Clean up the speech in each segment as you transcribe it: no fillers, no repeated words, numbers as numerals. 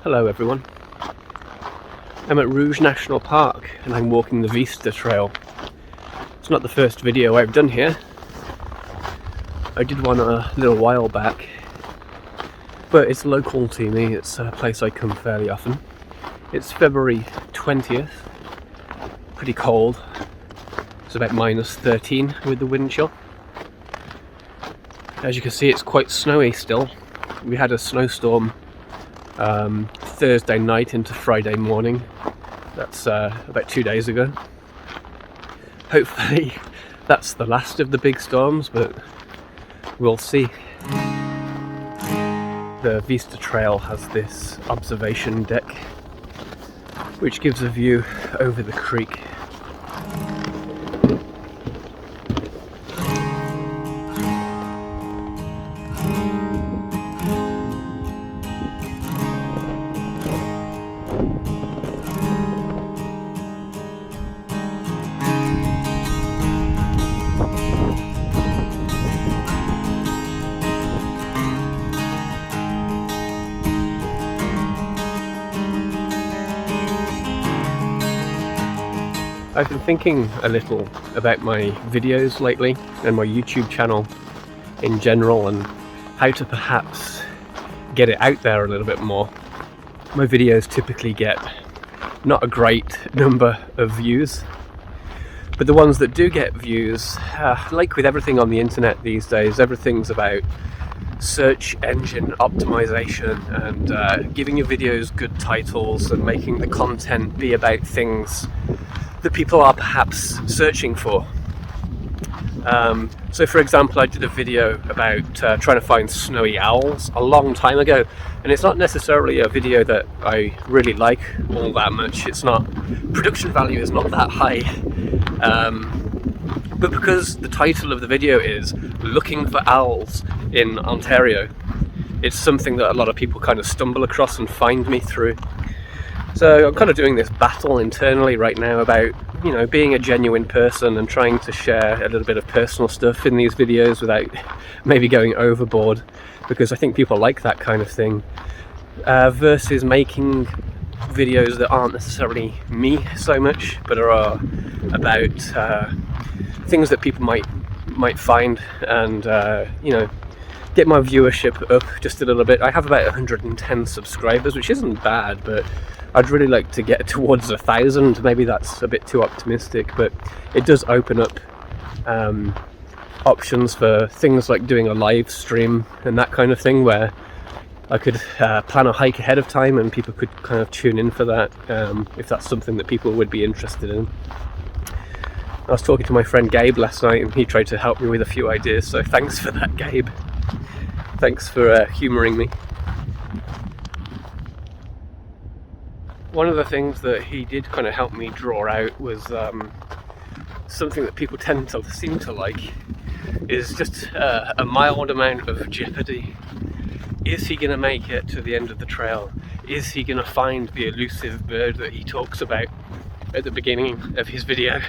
Hello everyone. I'm at Rouge National Park and I'm walking the Vista Trail. It's not the first video I've done here. I did one a little while back, but it's local to me. It's a place I come fairly often. It's February 20th, pretty cold. It's about -13 with the wind chill. As you can see, it's quite snowy still. We had a snowstorm Thursday night into Friday morning. That's about 2 days ago. Hopefully that's the last of the big storms, but we'll see. The Vista Trail has this observation deck which gives a view over the creek. I've been thinking a little about my videos lately and my YouTube channel in general and how to perhaps get it out there a little bit more. My videos typically get not a great number of views, but the ones that do get views, like with everything on the internet these days, everything's about search engine optimization and giving your videos good titles and making the content be about things that people are perhaps searching for. So for example, I did a video about trying to find snowy owls a long time ago, and it's not necessarily a video that I really like all that much. It's not, production value is not that high, but because the title of the video is Looking for Owls in Ontario, it's something that a lot of people kind of stumble across and find me through. So I'm kind of doing this battle internally right now about, you know, being a genuine person and trying to share a little bit of personal stuff in these videos without maybe going overboard, because I think people like that kind of thing, versus making videos that aren't necessarily me so much, but are about things that people might find and, you know, get my viewership up just a little bit. I have about 110 subscribers, which isn't bad, but I'd really like to get towards 1,000. Maybe that's a bit too optimistic, but it does open up options for things like doing a live stream and that kind of thing, where I could plan a hike ahead of time and people could kind of tune in for that, if that's something that people would be interested in. I was talking to my friend Gabe last night and he tried to help me with a few ideas, so thanks for that, Gabe. Thanks for humouring me. One of the things that he did kind of help me draw out was something that people tend to seem to like, is just a mild amount of jeopardy. Is he going to make it to the end of the trail? Is he going to find the elusive bird that he talks about at the beginning of his video?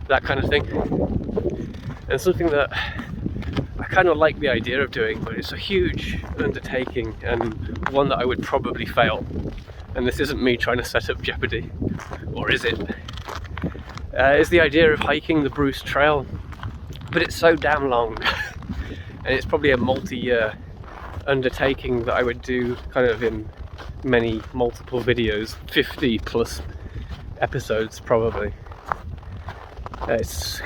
That kind of thing. And something that I kind of like the idea of doing, but it's a huge undertaking and one that I would probably fail. And this isn't me trying to set up jeopardy, or is it? Is the idea of hiking the Rouge Trail, but it's so damn long and it's probably a multi-year undertaking that I would do kind of in multiple videos, 50 plus episodes probably. It's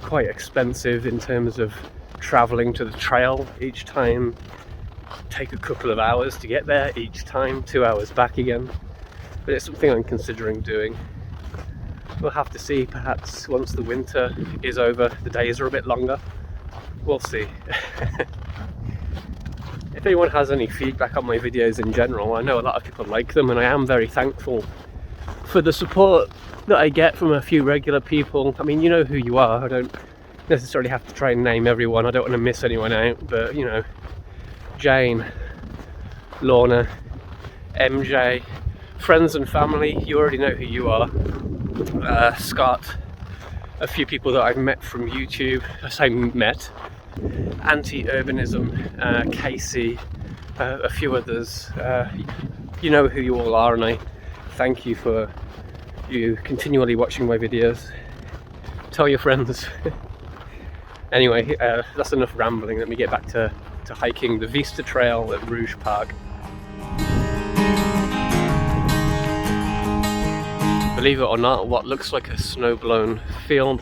quite expensive in terms of travelling to the trail each time. Take a couple of hours to get there each time, 2 hours back again, but it's something I'm considering doing. We'll have to see, perhaps once the winter is over, the days are a bit longer, we'll see. If anyone has any feedback on my videos in general, I know a lot of people like them and I am very thankful for the support that I get from a few regular people. I mean, you know who you are, I don't necessarily have to try and name everyone, I don't want to miss anyone out, but you know, Jane, Lorna, MJ, friends and family, you already know who you are. Scott, a few people that I've met from YouTube, I say met, Anti-Urbanism, Casey, a few others, you know who you all are, and I thank you for you continually watching my videos. Tell your friends. Anyway, that's enough rambling. Let me get back to hiking the Vista Trail at Rouge Park. Believe it or not, what looks like a snow-blown field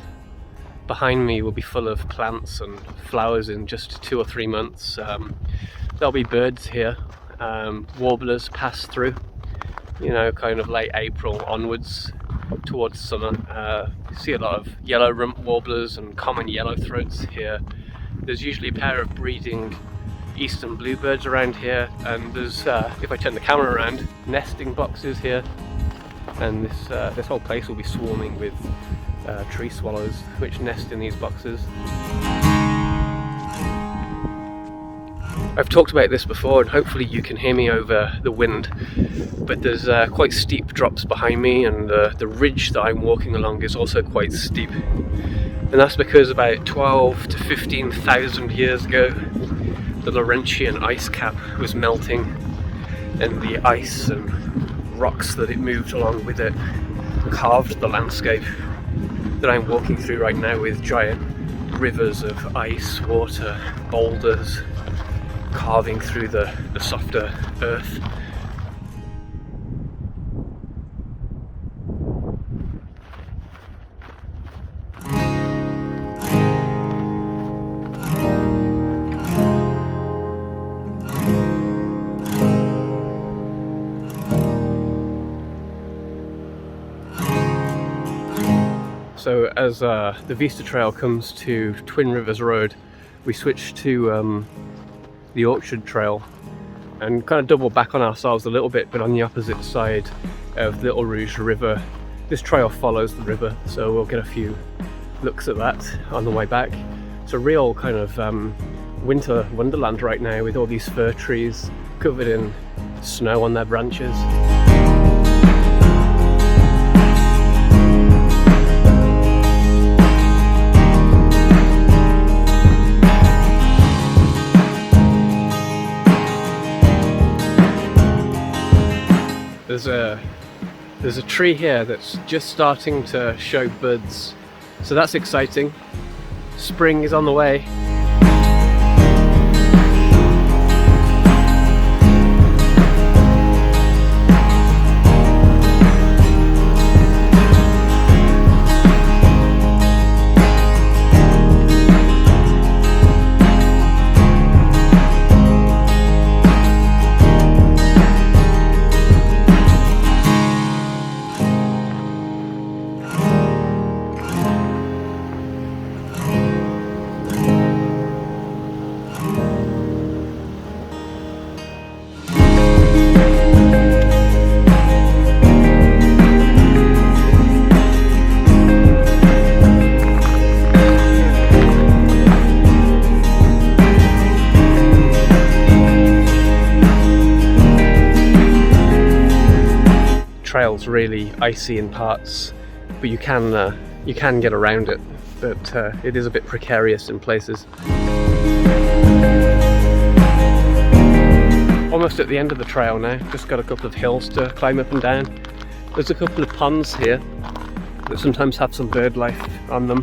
behind me will be full of plants and flowers in just 2 or 3 months. There'll be birds here. Warblers pass through, you know, kind of late April onwards towards summer. You see a lot of yellow rump warblers and common yellowthroats here. There's usually a pair of breeding eastern bluebirds around here, and there's, if I turn the camera around, nesting boxes here. And this whole place will be swarming with tree swallows which nest in these boxes. I've talked about this before, and hopefully you can hear me over the wind, but there's quite steep drops behind me, and the ridge that I'm walking along is also quite steep. And that's because about 12 to 15,000 years ago the Laurentian ice cap was melting, and the ice and rocks that it moved along with it carved the landscape that I'm walking through right now, with giant rivers of ice, water, boulders carving through the softer earth. So as the Vista Trail comes to Twin Rivers Road, we switch to the Orchard Trail and kind of double back on ourselves a little bit, but on the opposite side of the Little Rouge River. This trail follows the river, so we'll get a few looks at that on the way back. It's a real kind of winter wonderland right now, with all these fir trees covered in snow on their branches. There's a tree here that's just starting to show buds, so that's exciting. Spring is on the way. Trail's really icy in parts, but you can get around it, but it is a bit precarious in places. Almost at the end of the trail now, just got a couple of hills to climb up and down. There's a couple of ponds here that sometimes have some bird life on them,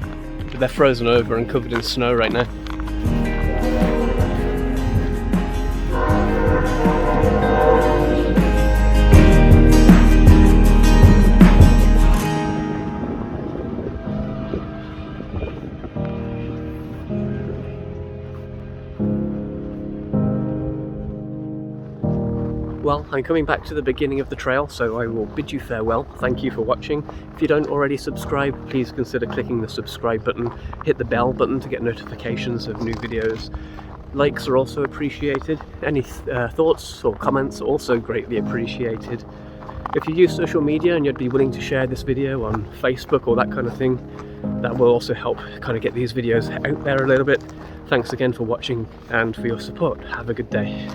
but they're frozen over and covered in snow right now. Well, I'm coming back to the beginning of the trail, so I will bid you farewell. Thank you for watching. If you don't already subscribe, please consider clicking the subscribe button, hit the bell button to get notifications of new videos. Likes are also appreciated. Any thoughts or comments are also greatly appreciated. If you use social media and you'd be willing to share this video on Facebook or that kind of thing, that will also help kind of get these videos out there a little bit. Thanks again for watching and for your support. Have a good day.